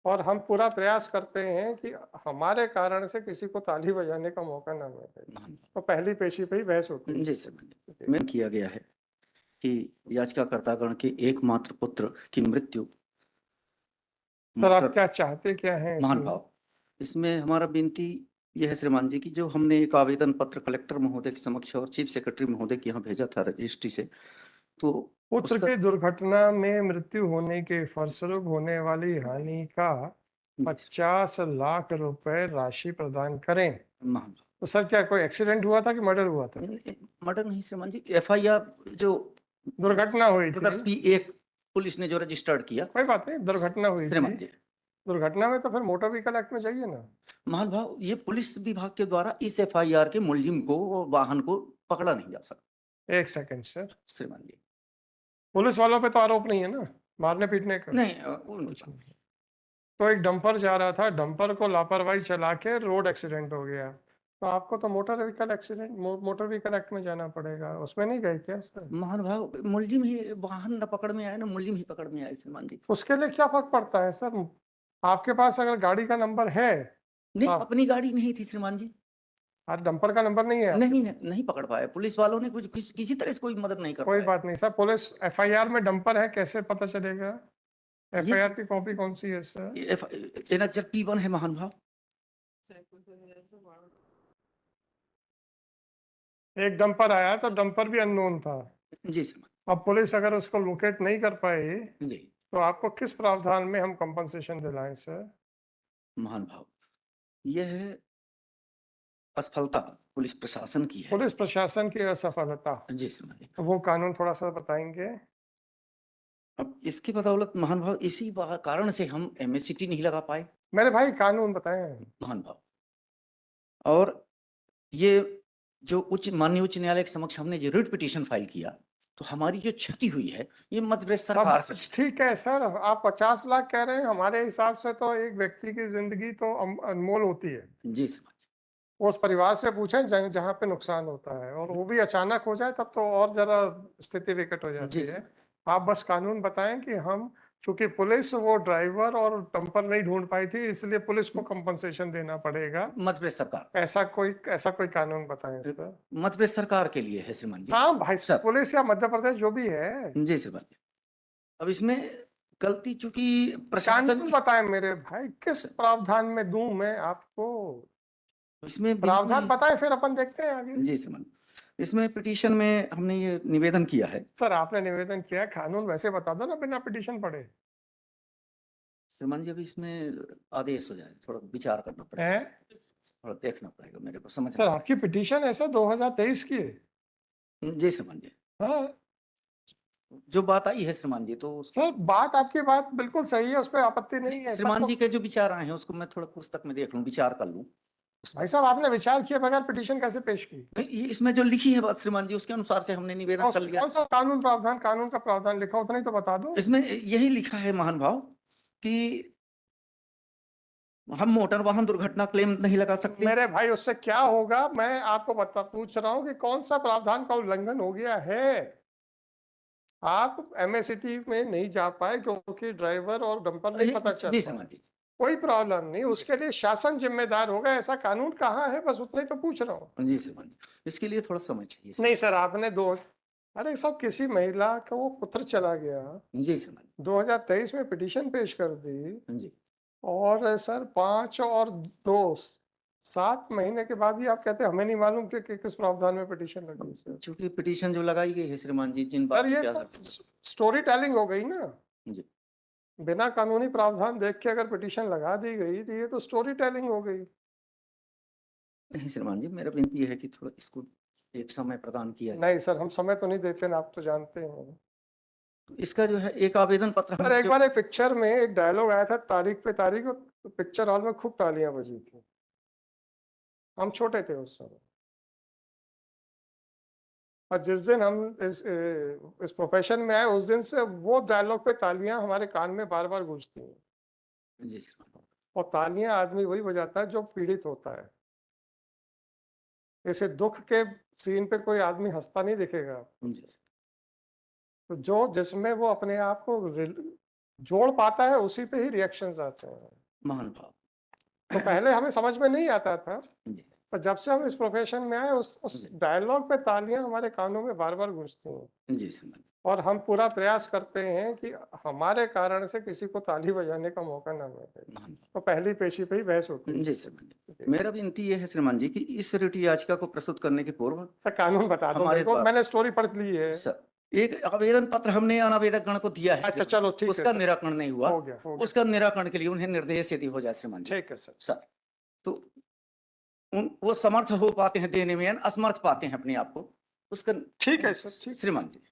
और हम पूरा प्रयास करते हैं कि हमारे कारण से किसी को ताली बजाने का मौका ना मिले। महान तो पहली पेशी पे ही बहस होती है। जी श्रीमान जी। जी। में किया गया है कि याचिकाकर्तागण के एकमात्र पुत्र की मृत्यु सर आप मोटर क्या चाहते क्या हैं महान इसमें? भाव। इसमें हमारा बेनती यह है श्रीमान जी की जो हमने एक आवेदन पत्र कलेक्टर महोदय के समक्ष और चीफ सेक्रेटरी महोदय के यहाँ भेजा था रजिस्ट्री से, तो पुत्र उसका की दुर्घटना में मृत्यु होने के फलस्वरूप होने वाली हानि का 50 लाख रुपए राशि प्रदान करें। महान तो सर क्या कोई एक्सीडेंट हुआ था कि मर्डर हुआ था? मर्डर नहीं श्रीमान जी, एफआईआर जो दुर्घटना हुई थी। ब्रदर्स भी एक पुलिस ने जो रजिस्टर्ड किया कोई बात नहीं, दुर्घटना हुई थी। श्रीमान जी। दुर्घटना में तो फिर मोटर व्हीकल एक्ट में जाइए ना। महान भाव ये पुलिस विभाग के द्वारा इस एफआईआर के मुलजिम को और वाहन को पकड़ा नहीं जा सकता एक सेकंड सर, श्रीमान जी। पुलिस वालों पे तो आरोप नहीं है ना मारने पीटने का? नहीं कुछ नहीं। तो एक डंपर जा रहा था, डंपर को लापरवाही चला के रोड एक्सीडेंट हो गया, तो आपको तो motor vehicle accident motor vehicle act में जाना पड़ेगा। उसमें नहीं गए क्या सर? महान भाव मुलजिम ही वाहन न पकड़ में आए ना मुलजिम ही पकड़ में आए श्रीमान जी। उसके लिए क्या फर्क पड़ता है सर? आपके पास अगर गाड़ी का नंबर है नहीं आप, अपनी गाड़ी नहीं थी श्रीमान जी। आज डंपर का नंबर नहीं है आपके नहीं पास? नहीं पकड़ पाए पुलिस वालों ने किसी तरह से कोई मदद नहीं कर कोई पाए। बात नहीं सर, पुलिस एफआईआर में डंपर है कैसे पता चलेगा? ये एफआईआर की कॉपी कौन सी है सर? एनएचआर P1 है महान भाव। एक डंपर आया तो डंपर भी अननोन था। जी श्रीमान अब पुलिस अगर उसको लोकेट नहीं कर पाई जी। तो आपको किस प्रावधान में हम कंपनसेशन दिलाएं सर? महान भाव यह असफलता पुलिस प्रशासन की है। पुलिस प्रशासन की असफलता, जी श्रीमान जी। वो कानून थोड़ा सा बताएंगे? अब इसकी बदौलत महान भाव इसी कारण से हम एमएससीटी नहीं लगा पाए मेरे भाई कानून बताएं। महान भाव। और ये जो माननीय उच्च न्यायालय के समक्ष हमने जो रिट पिटीशन फाइल किया तो हमारी जो क्षति हुई है ये मध्य प्रदेश सब सरकार से। ठीक है सर, आप 50 लाख कह रहे हैं, हमारे हिसाब से तो एक व्यक्ति की जिंदगी तो अनमोल होती है। जी श्रीमान उस परिवार से पूछें जहाँ पे नुकसान होता है, और वो भी अचानक हो जाए तब तो और जरा स्थिति विकट हो जी जाती है। श्रीमान आप बस कानून बताएं कि हम, चूंकि पुलिस वो ड्राइवर और डंपर नहीं ढूंढ पाई थी, इसलिए पुलिस को कंपनसेशन देना पड़ेगा। मध्य प्रदेश सरकार ऐसा कोई कानून बताएं सर। मध्य प्रदेश सरकार के लिए है श्रीमान जी। हाँ भाई, सर पुलिस या मध्य प्रदेश जो भी है। जी श्रीमान जी। अब इसमें गलती चूंकि प्रशासन कानून की बताएं मेरे भाई, किस सर, प्रावधान में दूं मैं आपको? इसमें प्रावधान बिल्कुल बताएं फिर अपन देखते हैं आगे। जी श्रीमान। इसमें पिटीशन में हमने ये निवेदन किया है सर आपने निवेदन किया है, कानून वैसे बता दो ना बिना पिटीशन पढ़े। श्रीमान जी। अभी इसमें आदेश हो जाए थोड़ा विचार करना पड़ेगा, हैं? थोड़ा देखना पड़ेगा, मेरे को समझना सर आपकी पड़ेगा। पिटीशन है सर 2023 की है। जी श्रीमान जी। हाँ जो बात आई है श्रीमान जी तो सर, बात आपकी बात बिल्कुल सही है, उस पर आपत्ति नहीं है तब श्रीमान तो। जी के जो विचार आए हैं उसको मैं थोड़ा पुस्तक में देख लूं, विचार कर लूं उस भाई पर। साहब आपने विचार किए बगैर पिटीशन कैसे पेश की? ये इसमें जो लिखी है बात श्रीमान जी उसके अनुसार से हमने निवेदन और कर लिया। कौन सा कानून प्रावधान, कानून का प्रावधान लिखा उतना ही तो बता दो। इसमें यही लिखा है महान भाव कि हम मोटर वाहन दुर्घटना क्लेम नहीं लगा सकते। मेरे भाई उससे क्या होगा, मैं आपको पूछ रहा हूँ कि कौन सा प्रावधान का उल्लंघन हो गया है? आप एमएससीटी में नहीं जा पाए क्योंकि ड्राइवर और डंपर नहीं पता चल जी पाया। श्रीमान जी। कोई प्रॉब्लम नहीं, उसके लिए शासन जिम्मेदार होगा, ऐसा कानून कहाँ है, बस उतना ही तो पूछ रहा हूँ। जी श्रीमान जी इसके लिए थोड़ा समय चाहिए नहीं सर। सर आपने दो, अरे सब किसी महिला का वो पुत्र चला गया, जी श्रीमान 2023 में पिटीशन पेश कर दी, जी। और सर 5 और 2 7 महीने के बाद ही आप कहते हैं हमें नहीं मालूम कि किस प्रावधान में पिटीशन लगी सर। चूंकि पिटीशन जो लगाई गई है श्रीमान जी जिन सर बातों ये के तो आधार पर। स्टोरी टेलिंग हो गई ना। जी बिना कानूनी प्रावधान देख के अगर पिटीशन लगा दी गई तो ये तो स्टोरी टेलिंग हो गई। नहीं श्रीमान जी मेरा विनती है कि थोड़ा इसको एक समय प्रदान किया जाए। नहीं सर, हम समय तो नहीं देते ना, आप तो जानते हैं। तो इसका जो है एक आवेदन पत्र सर हमने एक जो बार एक पिक्चर में एक डायलॉग आया था, तारीख पे तारीख, तो पिक्चर हॉल में खूब तालियां बजी थी। हम छोटे थे उस समय, और जिस दिन हम इस प्रोफेशन में आए उस दिन से वो डायलॉग पे तालियां हमारे कान में बार बार गूंजती हैं। जी श्रीमान और तालियां आदमी वही बजाता है जो पीड़ित होता है। ऐसे दुख के सीन पे कोई आदमी हंसता नहीं दिखेगा। जी तो जो जिसमें वो अपने आप को जोड़ पाता है उसी पे ही रिएक्शंस आते हैं। महान भाव। तो पहले हमें समझ में नहीं आता था, जी, पर जब से हम इस प्रोफेशन में आए उस जी। डायलॉग पे तालियां हमारे कानों में बार-बार गूंजती हैं जी श्रीमान जी। और हम पूरा प्रयास करते हैं कि हमारे कारण से किसी को ताली बजाने का मौका ना मिले। महान भाव। तो पहली पेशी पे ही बहस होती है। जी श्रीमान जी। जी। मेरा विनती ये है श्रीमान जी कि इस रिट याचिका को प्रस्तुत करने के पूर्व सर कानून बता दो हमारे मेरे को, पास- मैंने स्टोरी पढ़ ली है। सर, एक आवेदन पत्र हमने अनावेदक गण को दिया है अच्छा श्रीमान। चलो ठीक है उसका सर, निराकरण नहीं हुआ। हो गया उसका निराकरण के लिए उन्हें निर्देश यदि हो जाए श्रीमान जी। ठीक है सर। सर, तो वो समर्थ हो पाते हैं देने में, असमर्थ पाते हैं अपने आप को, उसका ठीक है सर, ठीक। श्रीमान जी।